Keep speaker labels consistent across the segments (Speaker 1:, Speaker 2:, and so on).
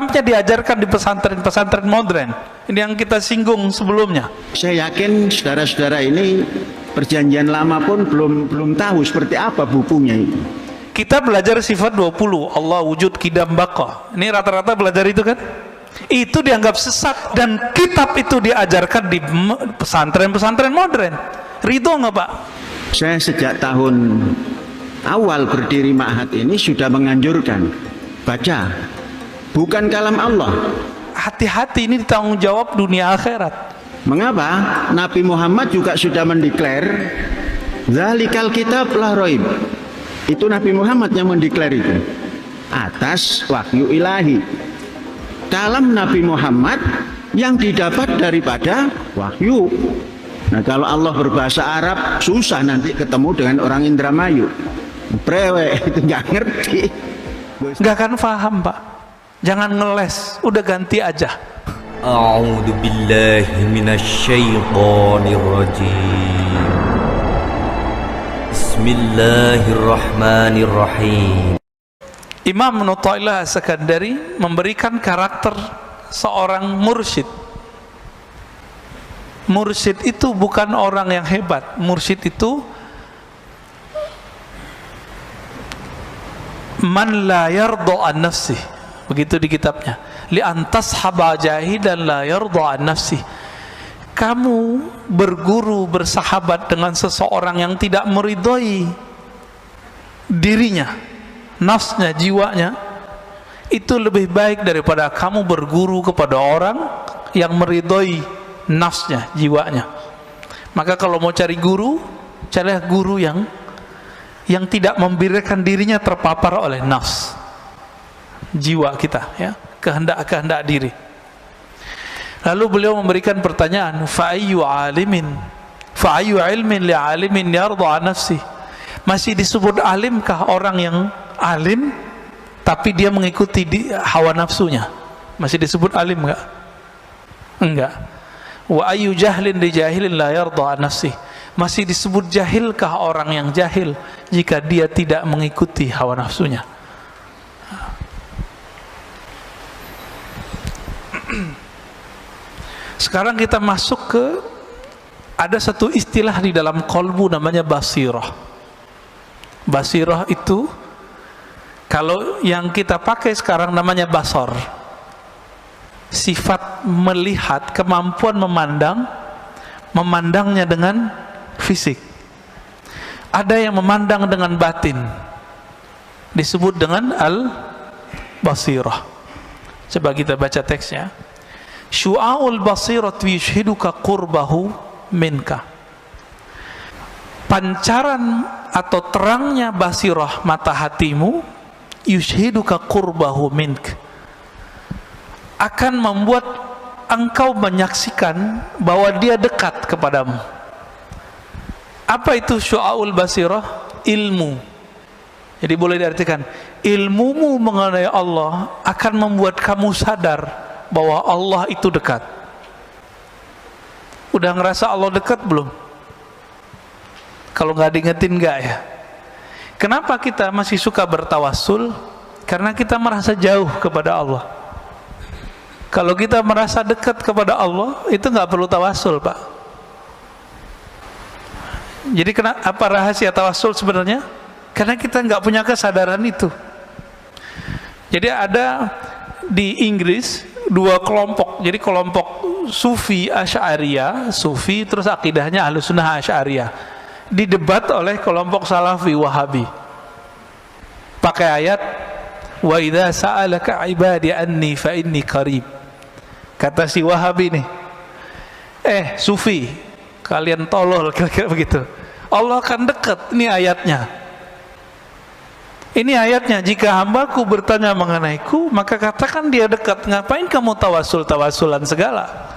Speaker 1: tampaknya diajarkan di pesantren-pesantren modern. Ini yang kita singgung sebelumnya.
Speaker 2: Saya yakin saudara-saudara ini perjanjian lama pun belum tahu seperti apa bukunya itu.
Speaker 1: Kita belajar sifat 20, Allah wujud kidam baqa. Ini rata-rata belajar itu kan? Itu dianggap sesat, dan kitab itu diajarkan di pesantren-pesantren modern. Ridho nggak Pak?
Speaker 2: Saya sejak tahun awal berdiri Ma'had ini sudah menganjurkan baca, bukan kalam Allah.
Speaker 1: Hati-hati, ini ditanggung jawab dunia akhirat.
Speaker 2: Mengapa? Nabi Muhammad juga sudah mendeklar Dzalikal kitab la raib. Itu Nabi Muhammad yang mendeklar itu atas wahyu ilahi. Kalam Nabi Muhammad yang didapat daripada wahyu. Nah, kalau Allah berbahasa Arab susah nanti ketemu dengan orang Indramayu. Brewek itu nggak ngerti.
Speaker 1: Nggak akan paham Pak. Jangan ngeles, udah ganti aja.
Speaker 3: A'udzu billahi minasyaitonir rajim. Bismillahirrahmanirrahim.
Speaker 1: Imam Ibnu Athaillah As-Sakandari memberikan karakter seorang mursyid. Mursyid itu bukan orang yang hebat. Mursyid itu man la yarda an nafsih. Begitu di kitabnya. Li antas haba jahidan la yarda an nafsih. Kamu berguru, bersahabat dengan seseorang yang tidak meridhoi dirinya, nafsnya, jiwanya, itu lebih baik daripada kamu berguru kepada orang yang meridhoi nafsnya, jiwanya. Maka kalau mau cari guru, carilah guru yang tidak membiarkan dirinya terpapar oleh nafs, jiwa kita, ya, kehendak diri. Lalu beliau memberikan pertanyaan, fa'ayyu ilmin li alimin yarda an nafsi. Masih disebut alimkah orang yang alim tapi dia mengikuti hawa nafsunya? Masih disebut alim enggak? Enggak. Wa ayyu jahlin li jahilin la yarda an nafsi. Masih disebut jahilkah orang yang jahil jika dia tidak mengikuti hawa nafsunya? Sekarang kita masuk ke, ada satu istilah di dalam kolbu namanya basirah. Basirah itu kalau yang kita pakai sekarang namanya basar. Sifat melihat, kemampuan memandangnya dengan fisik. Ada yang memandang dengan batin, disebut dengan al-basirah. Coba kita baca teksnya. Syu'aul basirat yushhiduka qurbahu minka. Pancaran atau terangnya basirah mata hatimu, yushhiduka qurbahu mink, akan membuat engkau menyaksikan bahwa dia dekat kepadamu. Apa itu syu'aul basirah? Ilmu. Jadi boleh diartikan, ilmumu mengenai Allah akan membuat kamu sadar bahwa Allah itu dekat. Udah ngerasa Allah dekat belum? Kalau nggak diingetin nggak ya? Kenapa kita masih suka bertawassul? Karena kita merasa jauh kepada Allah. Kalau kita merasa dekat kepada Allah, itu nggak perlu tawassul, Pak. Jadi apa rahasia tawassul sebenarnya? Karena kita nggak punya kesadaran itu. Jadi ada di Inggris dua kelompok. Jadi kelompok Sufi Asy'ariyah, Sufi terus akidahnya Ahlussunnah Asy'ariyah, didebat oleh kelompok Salafi Wahabi. Pakai ayat wa idza sa'alaka ibadi anni fa inni qarib. Kata si Wahabi nih, Sufi, kalian tolol, kira-kira begitu. Allah akan dekat, ini ayatnya. Ini ayatnya, jika hambaku bertanya mengenaiku, maka katakan dia dekat. Ngapain kamu tawassul-tawassulan segala?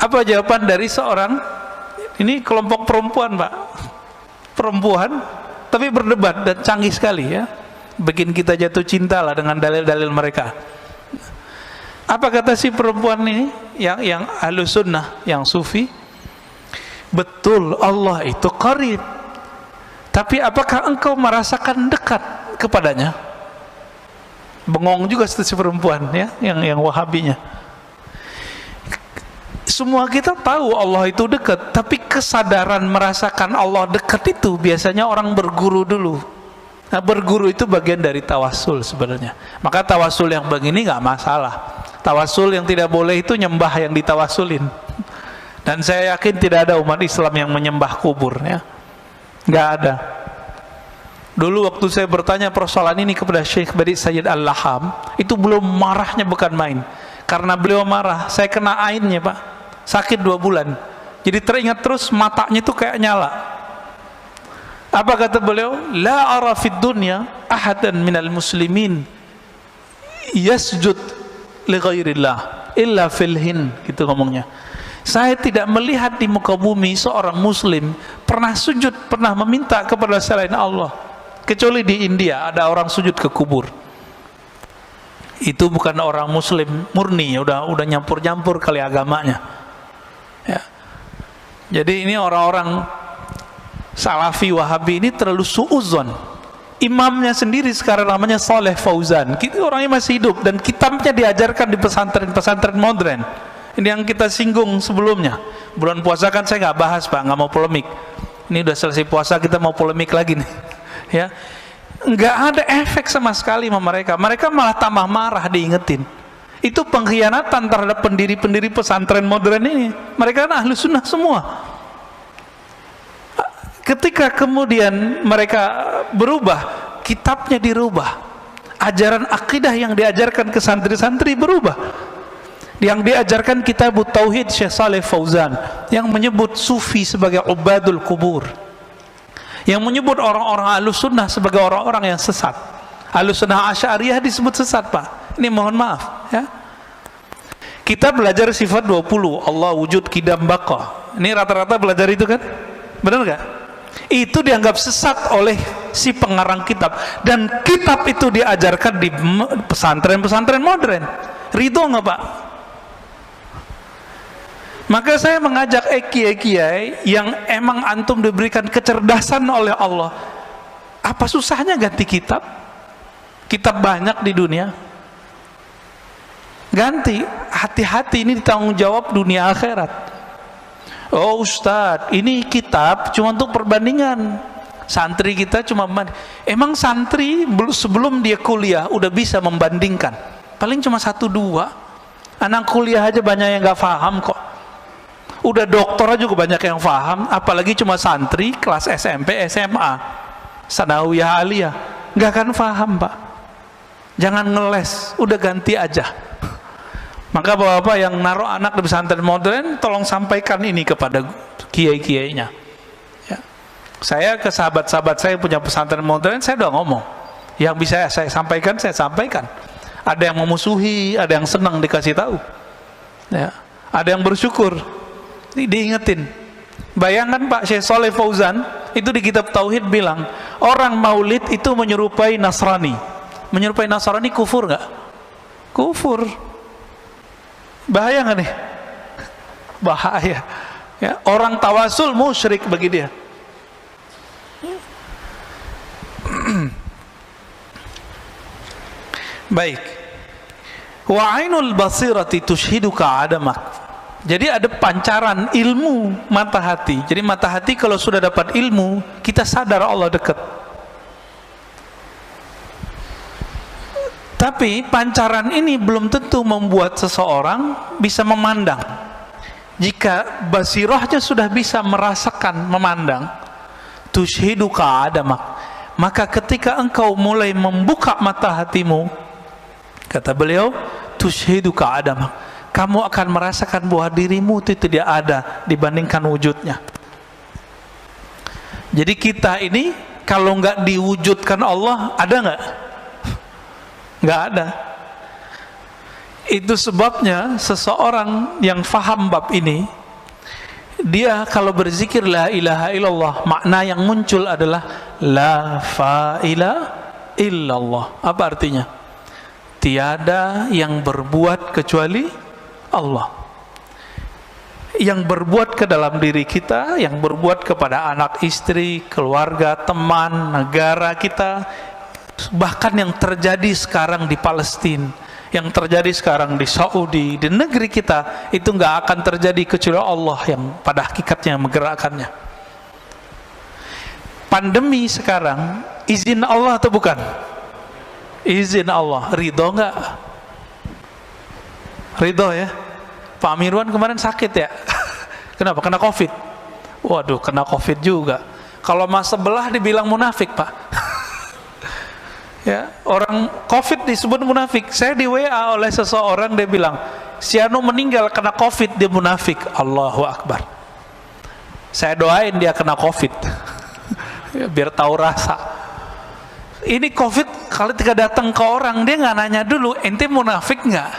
Speaker 1: Apa jawaban dari seorang, ini kelompok perempuan, Pak. Perempuan, tapi berdebat dan canggih sekali, ya. Bikin kita jatuh cinta lah dengan dalil-dalil mereka. Apa kata si perempuan ini, yang Ahlussunnah, yang Sufi? Betul, Allah itu qarib. Tapi apakah engkau merasakan dekat kepadanya? Bengong juga si perempuan ya, yang Wahabinya. Semua kita tahu Allah itu dekat, tapi kesadaran merasakan Allah dekat itu biasanya orang berguru dulu. Nah, berguru itu bagian dari tawasul sebenarnya. Maka tawasul yang begini nggak masalah. Tawasul yang tidak boleh itu nyembah yang ditawasulin. Dan saya yakin tidak ada umat Islam yang menyembah kubur ya. Nggak ada. Dulu waktu saya bertanya persoalan ini kepada Syekh Badi Sayyid Al-Laham, itu belum marahnya bukan main. Karena beliau marah, saya kena ainnya Pak, sakit 2 bulan. Jadi teringat terus, matanya itu kayak nyala. Apa kata beliau? La ara fid dunya ahadan minal muslimin yasjud li ghairillah illa fil hin, gitu ngomongnya. Saya tidak melihat di muka bumi seorang muslim pernah sujud, pernah meminta kepada selain Allah, kecuali di India ada orang sujud ke kubur. Itu bukan orang muslim murni, udah nyampur-nyampur kali agamanya ya. Jadi ini orang-orang Salafi Wahabi ini terlalu suuzon. Imamnya sendiri sekarang namanya Saleh Fauzan, orangnya masih hidup dan kitabnya diajarkan di pesantren-pesantren modern. Ini yang kita singgung sebelumnya. Bulan puasa kan saya nggak bahas Pak, nggak mau polemik. Ini udah selesai puasa kita mau polemik lagi nih ya. Nggak ada efek sama sekali sama mereka. Mereka malah tambah marah diingetin. Itu pengkhianatan terhadap pendiri-pendiri pesantren modern ini. Mereka kan ahlu sunnah semua. Ketika kemudian mereka berubah, kitabnya dirubah, ajaran akidah yang diajarkan ke santri-santri berubah. Yang diajarkan kitab Tauhid Syekh Saleh Fauzan, yang menyebut sufi sebagai ubadul kubur, yang menyebut orang-orang ahlus sunnah sebagai orang-orang yang sesat. Ahlus sunnah Asy'ariyah disebut sesat Pak, ini mohon maaf ya. Kita belajar sifat 20, Allah wujud kidam baqa, ini rata-rata belajar itu kan, benar nggak? Itu dianggap sesat oleh si pengarang kitab, dan kitab itu diajarkan di pesantren-pesantren modern. Ridho nggak Pak? Maka saya mengajak kiai-kiai yang emang antum diberikan kecerdasan oleh Allah, apa susahnya ganti kitab? Kitab banyak di dunia, ganti. Hati-hati, ini tanggung jawab dunia akhirat. Oh Ustadz, ini kitab cuma untuk perbandingan. Santri kita cuma emang santri sebelum dia kuliah udah bisa membandingkan, paling cuma 1-2. Anak kuliah aja banyak yang nggak paham kok. Udah doktor juga banyak yang paham, apalagi cuma santri kelas SMP, SMA, sanawiyah, aliyah, nggak akan paham Pak. Jangan ngeles, udah ganti aja. Maka bapak-bapak yang naruh anak di pesantren modern, tolong sampaikan ini kepada kiai-kiainya ya. Saya ke sahabat-sahabat saya punya pesantren modern, saya udah ngomong, yang bisa saya sampaikan, saya sampaikan. Ada yang memusuhi, ada yang senang dikasih tahu ya. Ada yang bersyukur diingetin. Bayangkan Pak, Syekh Saleh Fauzan itu di kitab Tauhid bilang, orang maulid itu menyerupai Nasrani. Menyerupai Nasrani kufur nggak? Kufur. Bahaya nggak nih? Bahaya ya. Orang tawasul musyrik bagi dia. Baik. Wa ainul basirati tushhiduka adamak. Jadi ada pancaran ilmu mata hati. Jadi mata hati kalau sudah dapat ilmu, kita sadar Allah dekat. Tapi pancaran ini belum tentu membuat seseorang bisa memandang. Jika basirahnya sudah bisa merasakan memandang, tushhiduka adamak, maka ketika engkau mulai membuka mata hatimu, kata beliau, tushhiduka adamak, kamu akan merasakan bahwa dirimu itu tidak ada dibandingkan wujudnya. Jadi kita ini kalau nggak diwujudkan Allah, ada nggak? Nggak ada. Itu sebabnya seseorang yang faham bab ini, dia kalau berzikir la ilaha illallah, makna yang muncul adalah la fa'ila illallah. Apa artinya? Tiada yang berbuat kecuali Allah. Yang berbuat ke dalam diri kita, yang berbuat kepada anak istri, keluarga, teman, negara kita, Bahkan yang terjadi sekarang di Palestina, yang terjadi sekarang di Saudi, di negeri kita, itu nggak akan terjadi kecuali Allah yang pada hakikatnya menggerakkannya. Pandemi sekarang izin Allah atau bukan? Izin Allah. Ridho nggak? Ridho ya. Pak Mirwan kemarin sakit ya. Kenapa? Kena COVID. Waduh, kena COVID juga. Kalau mas sebelah dibilang munafik, Pak. Ya, orang COVID disebut munafik. Saya di WA oleh seseorang, dia bilang, si Anu meninggal kena COVID, dia munafik. Allahu Akbar. Saya doain dia kena COVID. Ya, biar tahu rasa. Ini COVID kalau tidak datang ke orang, dia nggak nanya dulu, ente munafik nggak?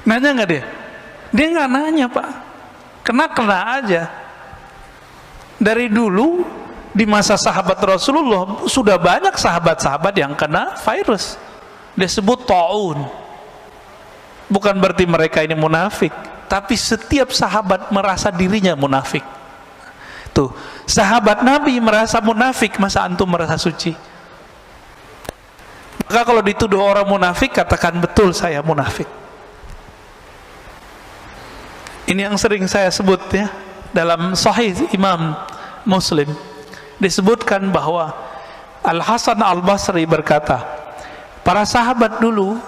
Speaker 1: Nanya nggak dia? Dia nggak nanya, Pak. Kena aja. Dari dulu di masa sahabat Rasulullah sudah banyak sahabat-sahabat yang kena virus. Disebut ta'un. Bukan berarti mereka ini munafik, tapi setiap sahabat merasa dirinya munafik. Tuh, sahabat Nabi merasa munafik, masa antum merasa suci? Maka kalau dituduh orang munafik, katakan betul saya munafik. Ini yang sering saya sebut ya, dalam Sahih Imam Muslim disebutkan bahwa Al-Hasan Al-Basri berkata, para sahabat dulu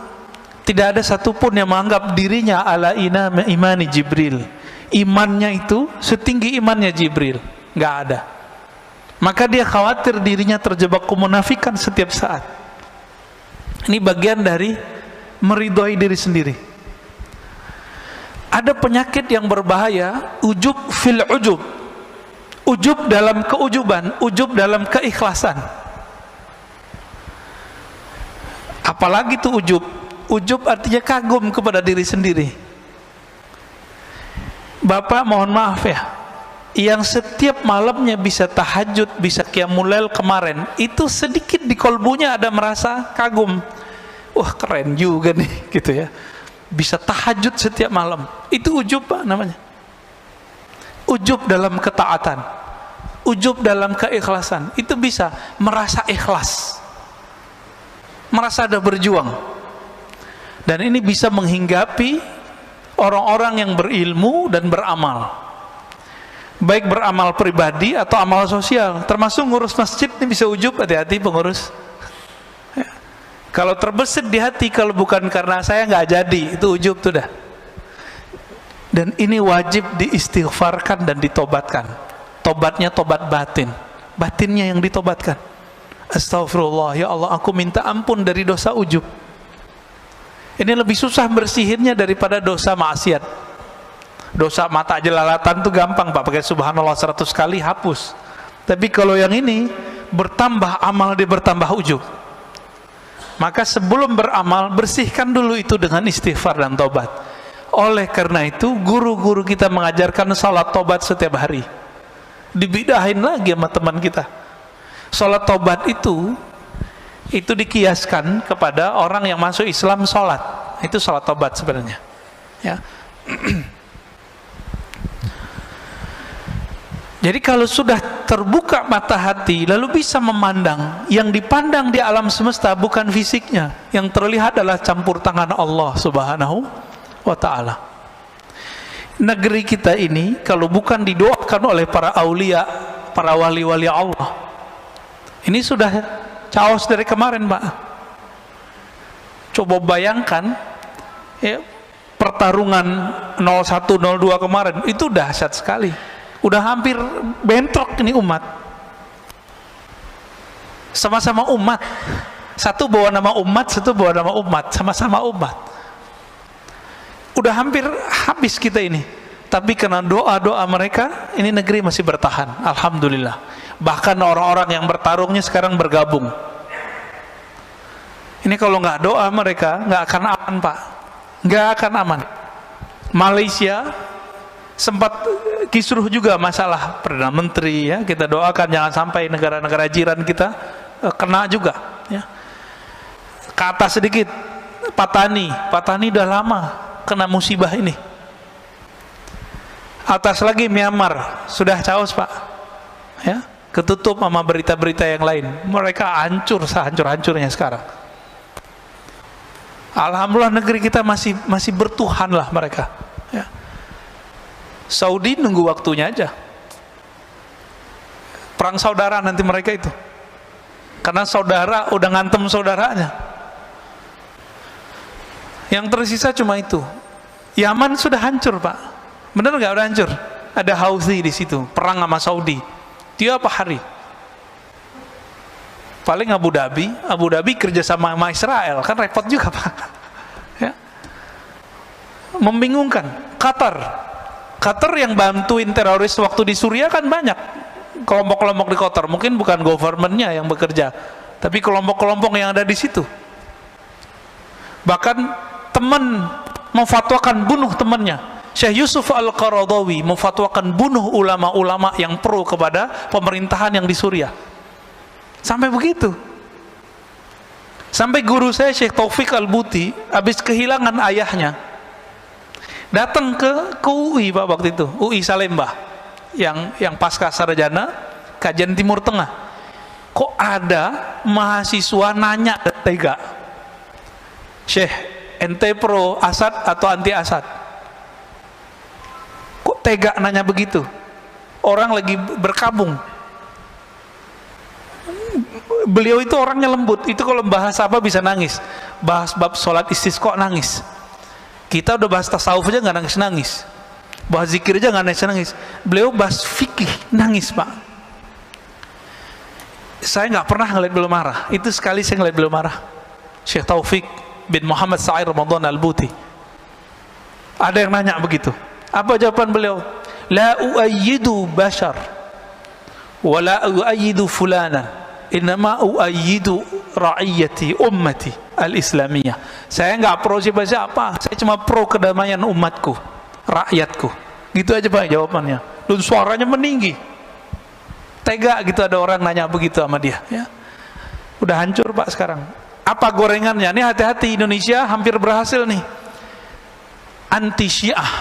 Speaker 1: tidak ada satupun yang menganggap dirinya ala imani Jibril. Imannya itu setinggi imannya Jibril, nggak ada. Maka dia khawatir dirinya terjebak kemunafikan setiap saat. Ini bagian dari meridhoi diri sendiri. Ada penyakit yang berbahaya, ujub fil ujub. Ujub dalam keujuban, ujub dalam keikhlasan. Apalagi itu ujub. Ujub artinya kagum kepada diri sendiri. Bapak mohon maaf ya, yang setiap malamnya bisa tahajud, bisa qiyamul lail kemarin, itu sedikit di kolbunya ada merasa kagum. Wah keren juga nih, gitu ya. Bisa tahajud setiap malam. Itu ujub, Pak, namanya. Ujub dalam ketaatan, ujub dalam keikhlasan. Itu bisa merasa ikhlas, merasa ada berjuang. Dan ini bisa menghinggapi orang-orang yang berilmu dan beramal, baik beramal pribadi atau amal sosial. Termasuk ngurus masjid ini bisa ujub. Hati-hati pengurus ya. Kalau terbesit di hati, kalau bukan karena saya nggak jadi, itu ujub tuh dah. Dan ini wajib diistighfarkan dan ditobatkan. Tobatnya tobat batin, batinnya yang ditobatkan. Astagfirullah, ya Allah, aku minta ampun dari dosa ujub. Ini lebih susah bersihinnya daripada dosa maksiat. Dosa mata jelalatan tuh gampang, Pak, pakai subhanallah 100 kali hapus. Tapi kalau yang ini bertambah amal, dia bertambah ujub. Maka sebelum beramal, bersihkan dulu itu dengan istighfar dan tobat. Oleh karena itu, guru-guru kita mengajarkan salat tobat setiap hari. Dibidahin lagi sama teman kita. Salat tobat itu dikiaskan kepada orang yang masuk Islam sholat. Itu sholat tobat sebenarnya ya. Jadi kalau sudah terbuka mata hati, lalu bisa memandang, yang dipandang di alam semesta bukan fisiknya, yang terlihat adalah campur tangan Allah Subhanahu wa ta'ala. Negeri kita ini kalau bukan didoakan oleh para aulia, para wali-wali Allah, ini sudah chaos dari kemarin, Pak. Coba bayangkan ya, pertarungan 01-02 kemarin, itu dahsyat sekali. Udah hampir bentrok ini umat. Sama-sama umat. Satu bawa nama umat, satu bawa nama umat, sama-sama umat. Udah hampir habis kita ini. Tapi karena doa-doa mereka, ini negeri masih bertahan, alhamdulillah. Bahkan orang-orang yang bertarungnya sekarang bergabung. Ini kalau nggak doa mereka, nggak akan aman, Pak. Nggak akan aman. Malaysia sempat kisruh juga masalah Perdana Menteri ya. Kita doakan jangan sampai negara-negara jiran kita kena juga ya. Ke atas sedikit, Patani udah lama kena musibah ini. Atas lagi Myanmar sudah chaos, Pak ya. ketutup sama berita-berita yang lain. Mereka hancur sehancur-hancurnya sekarang. Alhamdulillah negeri kita masih bertuhan lah mereka. Ya. Saudi nunggu waktunya aja. Perang saudara nanti mereka itu. Karena saudara udah ngantem saudaranya. Yang tersisa cuma itu. Yaman sudah hancur, Pak. Bener nggak udah hancur? Ada Houthi di situ, perang sama Saudi. Tiap hari. Paling Abu Dhabi kerja sama Israel, kan repot juga, Pak. Ya. Membingungkan. Qatar yang bantuin teroris waktu di Suriah kan banyak. Kelompok-kelompok di Qatar, mungkin bukan governmentnya yang bekerja, tapi kelompok-kelompok yang ada di situ. Bahkan teman memfatwakan bunuh temannya. Syekh Yusuf Al-Qaradawi memfatwakan bunuh ulama-ulama yang pro kepada pemerintahan yang di Suriah. Sampai begitu. Sampai guru saya Syekh Taufik Al-Buti habis kehilangan ayahnya, datang ke UI, Pak, waktu itu UI Salemba yang pasca sarjana kajian Timur Tengah. Kok ada mahasiswa nanya tega, Syekh, ente pro Asad atau anti Asad? Kok tega nanya begitu? Orang lagi berkabung. Beliau itu orangnya lembut. Itu kalau bahas apa bisa nangis. Bahas bab sholat istisqa nangis. Kita udah bahas tasawuf aja nggak nangis-nangis. Bahas zikir aja nggak nangis-nangis. Beliau bahas fikih nangis, Pak. Saya nggak pernah ngeliat beliau marah. Itu sekali saya ngeliat beliau marah. Syekh Taufik bin Muhammad Sa'ir Ramadan Al-Buti. Ada yang nanya begitu. Apa jawaban beliau? La uayyidu bashar wa la uayyidu fulana, innama uayyidu ra'iyati ummati al-islamiyah. Saya nggak pro siapa-siapa, saya cuma pro kedamaian umatku, rakyatku. Gitu aja, Pak, jawabannya. Dan suaranya meninggi. Tega gitu ada orang nanya begitu sama dia, ya. Udah hancur, Pak, sekarang. Apa gorengannya? Nih hati-hati, Indonesia hampir berhasil nih. Anti Syiah,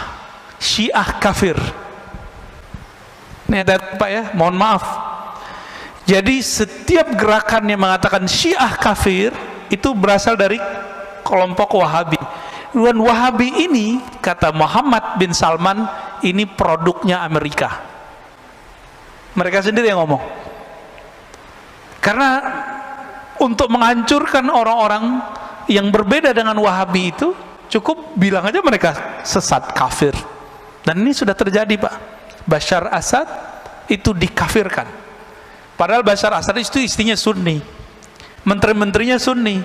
Speaker 1: Syiah kafir. Nih ada, Pak, ya, mohon maaf. Jadi setiap gerakan yang mengatakan Syiah kafir itu berasal dari kelompok Wahabi. Dan Wahabi ini, kata Muhammad bin Salman, ini produknya Amerika. Mereka sendiri yang ngomong. Karena untuk menghancurkan orang-orang yang berbeda dengan Wahabi itu, cukup bilang aja mereka sesat, kafir. Dan ini sudah terjadi, Pak. Bashar Assad itu dikafirkan. Padahal Bashar Assad itu istrinya Sunni, menteri-menterinya Sunni,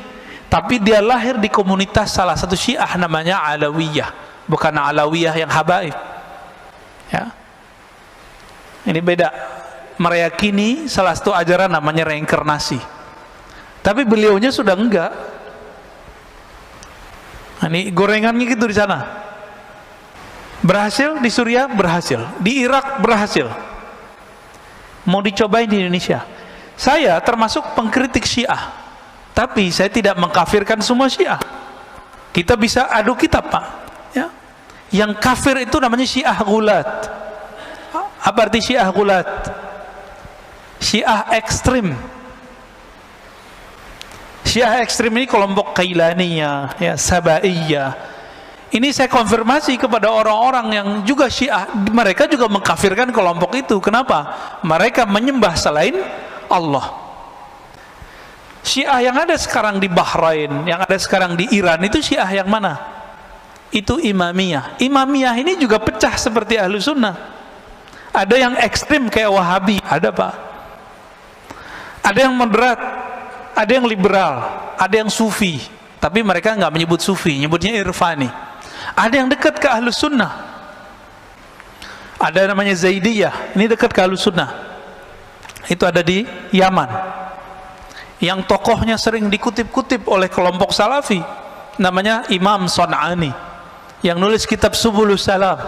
Speaker 1: tapi dia lahir di komunitas salah satu Syiah namanya Alawiyah, bukan Alawiyah yang habaib. Ya, ini beda. Meyakini salah satu ajaran namanya reinkarnasi, tapi beliaunya sudah enggak. Ini gorengannya gitu di sana. Berhasil di Suriah, berhasil di Irak, berhasil. Mau dicobain di Indonesia. Saya termasuk pengkritik Syiah, tapi saya tidak mengkafirkan semua Syiah. Kita bisa adu kitab, Pak, ya. Yang kafir itu namanya Syiah Gulat. Apa arti Syiah Gulat? Syiah ekstrim. Syiah ekstrim ini kelompok Kailaniyah, ya, Sabaiyah. Ini saya konfirmasi kepada orang-orang yang juga Syiah, mereka juga mengkafirkan kelompok itu. Kenapa? Mereka menyembah selain Allah. Syiah yang ada sekarang di Bahrain, yang ada sekarang di Iran, itu Syiah yang mana? Itu Imamiyah. Imamiyah ini juga pecah seperti Ahlu Sunnah. Ada yang ekstrim kayak Wahabi, ada, Pak. Ada yang moderat, ada yang liberal, ada yang sufi, tapi mereka nggak menyebut sufi, nyebutnya irfani. Ada yang dekat ke Ahlus Sunnah, ada namanya Zaidiyah, ini dekat ke Ahlus Sunnah. Itu ada di Yaman, yang tokohnya sering dikutip-kutip oleh kelompok Salafi, namanya Imam Son'ani, yang nulis kitab Subulus Salam.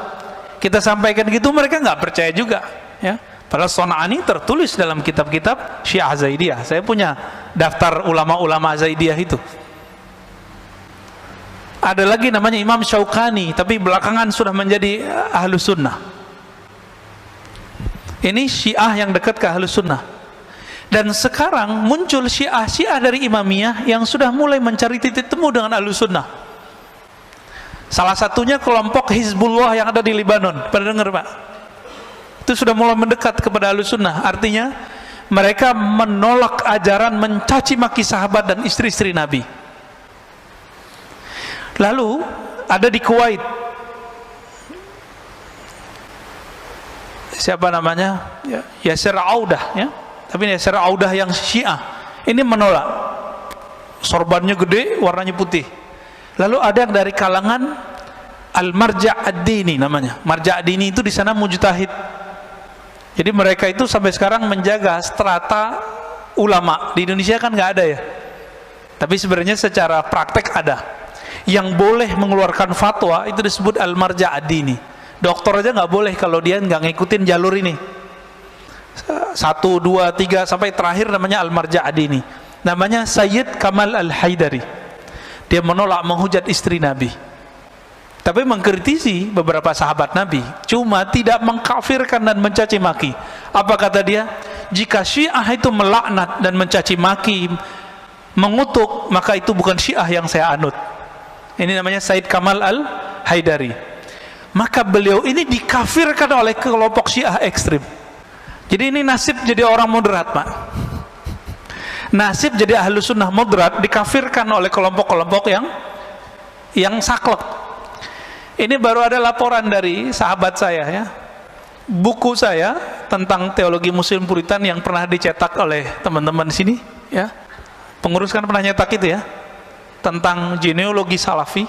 Speaker 1: Kita sampaikan gitu, mereka nggak percaya juga, ya. Padahal Son'ani tertulis dalam kitab-kitab Syiah Zaidiyah. Saya punya daftar ulama-ulama Zaidiyah itu. Ada lagi namanya Imam Syaukani, tapi belakangan sudah menjadi Ahlus Sunnah. Ini Syiah yang dekat ke Ahlus Sunnah. Dan sekarang muncul Syiah dari Imamiyah yang sudah mulai mencari titik temu dengan Ahlussunnah. Salah satunya kelompok Hizbullah yang ada di Libanon. Pernah dengar, Pak? Itu sudah mulai mendekat kepada Ahlussunnah. Artinya mereka menolak ajaran mencaci maki sahabat dan istri-istri Nabi. Lalu ada di Kuwait, siapa namanya? Yasir Audah, ya. Tapi Yasir Audah yang Syiah ini menolak. Sorbannya gede, warnanya putih. Lalu ada yang dari kalangan Al-Marja' ad-Dini namanya. Marja' ad-Dini itu di sana mujtahid. Jadi mereka itu sampai sekarang menjaga strata ulama. Di Indonesia kan nggak ada ya. Tapi sebenarnya secara praktek ada. Yang boleh mengeluarkan fatwa itu disebut Al-Marja' ad-Dini. Dokter aja nggak boleh kalau dia nggak ngikutin jalur ini. 1, 2, 3 sampai terakhir namanya Al-Marja' ad-Dini. Namanya Sayyid Kamal Al-Haidari. Dia menolak menghujat istri Nabi, tapi mengkritisi beberapa sahabat Nabi, cuma tidak mengkafirkan dan mencaci maki. Apa kata dia? Jika Syiah itu melaknat dan mencaci maki, mengutuk, maka itu bukan Syiah yang saya anut. Ini namanya Sayyid Kamal Al-Haidari. Maka beliau ini dikafirkan oleh kelompok Syiah ekstrim. Jadi ini nasib jadi orang moderat, Pak. Nasib jadi Ahlussunnah moderat dikafirkan oleh kelompok-kelompok yang saklek. Ini baru ada laporan dari sahabat saya, ya. Buku saya tentang teologi Muslim Puritan yang pernah dicetak oleh teman-teman di sini, ya. Pengurus kan pernah nyetak itu, ya. Tentang genealogi Salafi.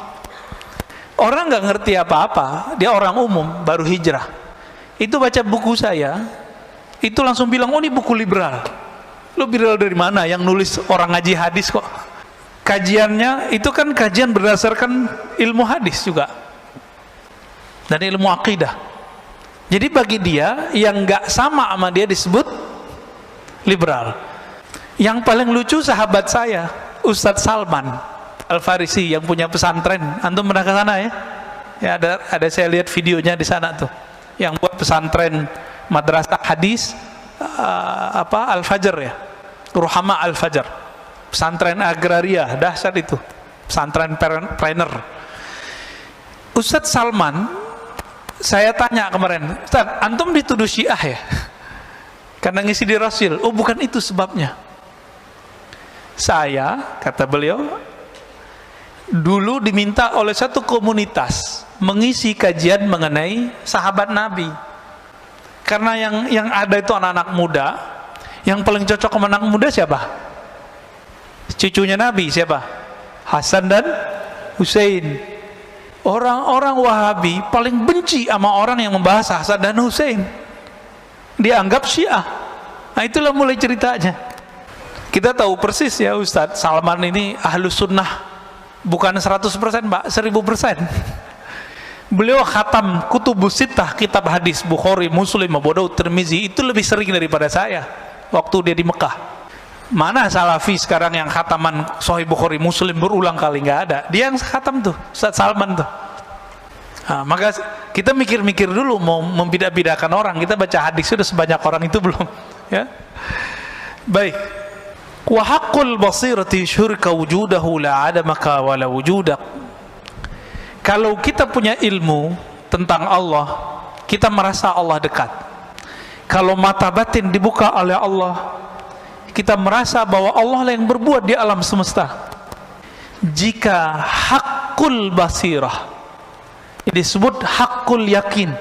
Speaker 1: Orang nggak ngerti apa-apa, dia orang umum baru hijrah. Itu baca buku saya, itu langsung bilang, oh ini buku liberal. Lo liberal dari mana? Yang nulis orang ngaji hadis kok. Kajiannya itu kan kajian berdasarkan ilmu hadis juga dan ilmu akidah. Jadi bagi dia yang nggak sama dia disebut liberal. Yang paling lucu sahabat saya, Ustadz Salman Al-Farisi yang punya pesantren. Antum pernah ke sana ya? Ya ada saya lihat videonya di sana tuh. Yang buat pesantren madrasah hadis Al-Fajr ya, Ruhama Al-Fajr, pesantren agraria dahsyat itu, pesantren planner. Ustadz Salman, saya tanya kemarin, Ustadz, antum dituduh Syiah ya? Karena ngisi di Rasul. Oh bukan itu sebabnya. Saya, kata beliau, dulu diminta oleh satu komunitas mengisi kajian mengenai sahabat Nabi. Karena yang ada itu anak-anak muda, yang paling cocok sama anak muda siapa? Cucunya Nabi siapa? Hasan dan Husain. Orang-orang Wahabi paling benci sama orang yang membahas Hasan dan Husain. Dianggap Syiah. Nah itulah mulai ceritanya. Kita tahu persis ya Ustadz Salman ini Ahlussunnah bukan 100% Pak, 1000%. Beliau khatam Kutubus Sittah, kitab hadis Bukhari, Muslim, Abu Daud, Tirmizi itu lebih sering daripada saya waktu dia di Mekah. Mana Salafi sekarang yang khataman Sahih Bukhari, Muslim berulang kali? Nggak ada. Dia yang khatam tuh, Ustadz Salman tuh. Nah, maka kita mikir-mikir dulu mau membidak-bidakan orang. Kita baca hadis sudah sebanyak orang itu belum? Ya. Baik. Wa haqqul basirati syurka wujudahu la adamaka wa la wujudak. Kalau kita punya ilmu tentang Allah, kita merasa Allah dekat. Kalau mata batin dibuka oleh Allah, kita merasa bahwa Allah lah yang berbuat di alam semesta. Jika hakul basirah disebut hakul yakin.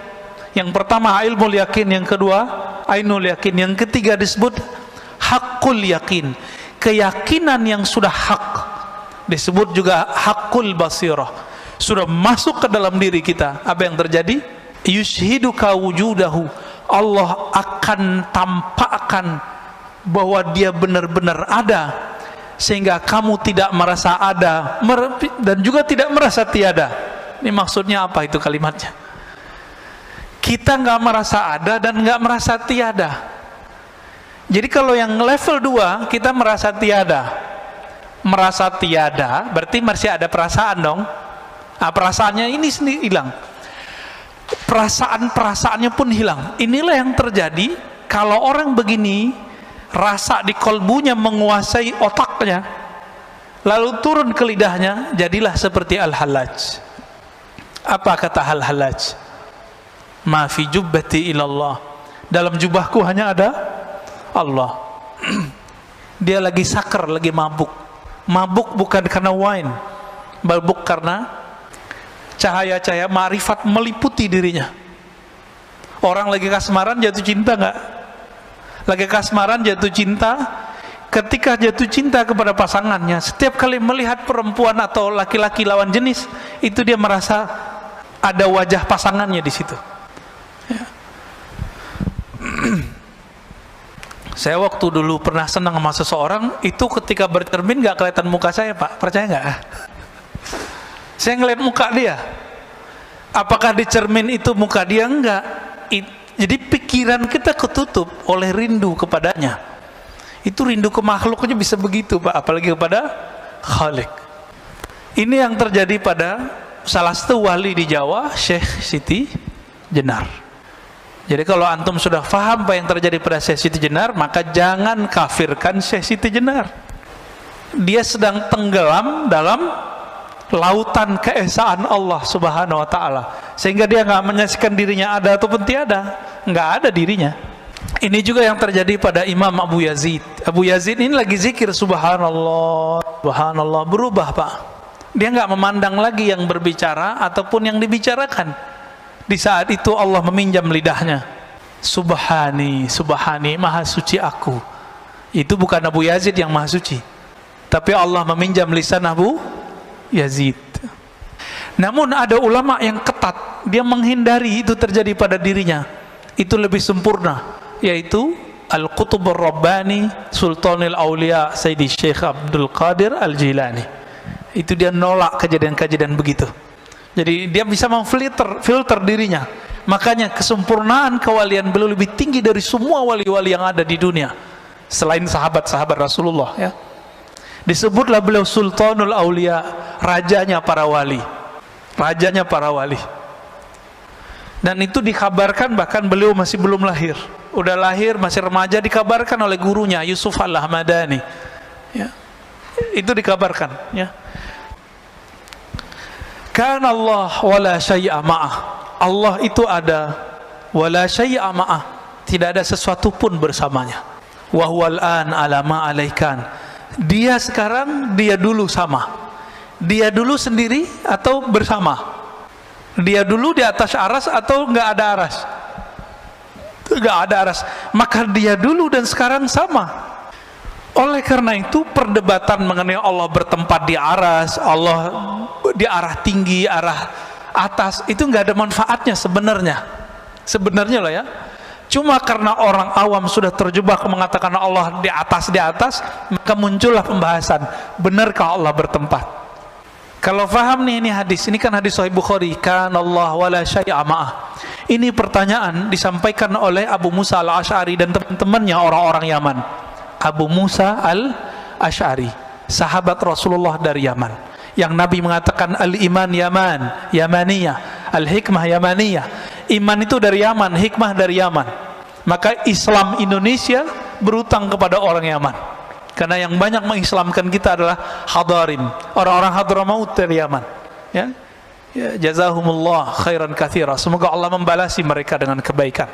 Speaker 1: Yang pertama ilmu yakin, yang kedua ainul yakin, yang ketiga disebut hakul yakin. Keyakinan yang sudah hak disebut juga hakul basirah. Sudah masuk ke dalam diri kita. Apa yang terjadi? Yushhiduka wujudahu. Allah akan tampakkan bahwa dia benar-benar ada, sehingga kamu tidak merasa ada dan juga tidak merasa tiada. Ini maksudnya apa itu kalimatnya? Kita nggak merasa ada dan nggak merasa tiada. Jadi kalau yang level 2 kita merasa tiada. Merasa tiada berarti masih ada perasaan dong. Nah, perasaannya ini sendiri hilang. Perasaan-perasaannya pun hilang. Inilah yang terjadi kalau orang begini rasa di kolbunya menguasai otaknya, lalu turun ke lidahnya, jadilah seperti Al-Hallaj. Apa kata Al-Hallaj? Ma fi jubbati ilallah, dalam jubahku hanya ada Allah. Dia lagi sakar, lagi mabuk. Mabuk bukan karena wine, mabuk karena cahaya-cahaya ma'rifat meliputi dirinya. Orang lagi kasmaran jatuh cinta enggak? Lagi kasmaran jatuh cinta, ketika jatuh cinta kepada pasangannya, setiap kali melihat perempuan atau laki-laki lawan jenis, itu dia merasa ada wajah pasangannya di situ. Ya. Saya waktu dulu pernah senang sama seseorang, itu ketika bercermin nggak kelihatan muka saya, Pak. Percaya nggak? Saya ngeliat muka dia. Apakah di cermin itu muka dia? Enggak. Jadi pikiran kita ketutup oleh rindu kepadanya. Itu rindu ke makhluknya bisa begitu, Pak, apalagi kepada Khalik. Ini yang terjadi pada salah satu wali di Jawa, Syekh Siti Jenar. Jadi kalau antum sudah faham apa yang terjadi pada Syekh Siti Jenar, maka jangan kafirkan Syekh Siti Jenar. Dia sedang tenggelam dalam lautan keesaan Allah Subhanahu wa ta'ala, sehingga dia nggak menyaksikan dirinya ada ataupun tiada, nggak ada dirinya. Ini juga yang terjadi pada Imam Abu Yazid. Abu Yazid ini lagi zikir subhanallah, subhanallah, berubah, Pak. Dia nggak memandang lagi yang berbicara ataupun yang dibicarakan. Di saat itu Allah meminjam lidahnya. Subhani, subhani, maha suci aku. Itu bukan Abu Yazid yang maha suci, tapi Allah meminjam lisan Abu Yazid. Namun ada ulama yang ketat, dia menghindari itu terjadi pada dirinya. Itu lebih sempurna, yaitu Al-Qutub Ar-Rabbani Sultanul Aulia Sayyidi Syekh Abdul Qadir Al-Jilani. Itu dia nolak kejadian-kejadian begitu. Jadi dia bisa filter dirinya. Makanya kesempurnaan kewalian beliau lebih tinggi dari semua wali-wali yang ada di dunia selain sahabat-sahabat Rasulullah, ya. Disebutlah beliau Sultanul Aulia, rajanya para wali, rajanya para wali. Dan itu dikabarkan bahkan beliau masih belum lahir, udah lahir masih remaja, dikabarkan oleh gurunya Yusuf Al-Ahmadani, ya. Itu dikabarkan, ya. Kana Allah wala syai'a ma'ah, Allah itu ada, wala syai'a ma'ah, tidak ada sesuatu pun bersamanya. Wa huwal an ala ma alaikan, dia sekarang, dia dulu sama. Dia dulu sendiri atau bersama? Dia dulu di atas aras atau nggak ada aras? Nggak ada aras. Maka dia dulu dan sekarang sama. Oleh karena itu perdebatan mengenai Allah bertempat di aras, Allah di arah tinggi, arah atas, itu nggak ada manfaatnya sebenarnya. Sebenarnya loh, ya. Cuma karena orang awam sudah terjebak mengatakan Allah di atas, maka muncullah pembahasan, benarkah Allah bertempat? Kalau faham nih, ini hadis, ini kan hadis Sahih Bukhari, kana Allah wala syai'a ma'ah. Ini pertanyaan disampaikan oleh Abu Musa Al-Asy'ari dan teman-temannya orang-orang Yaman. Abu Musa Al-Asy'ari, sahabat Rasulullah dari Yaman, yang Nabi mengatakan al-iman Yaman, Yamaniyah, al-hikmah Yamaniyah. Iman itu dari Yaman, hikmah dari Yaman. Maka Islam Indonesia berutang kepada orang Yaman, karena yang banyak mengislamkan kita adalah hadarin, orang-orang Hadramaut dari Yaman, ya. Ya, jazahumullah khairan katsira. Semoga Allah membalasi mereka dengan kebaikan.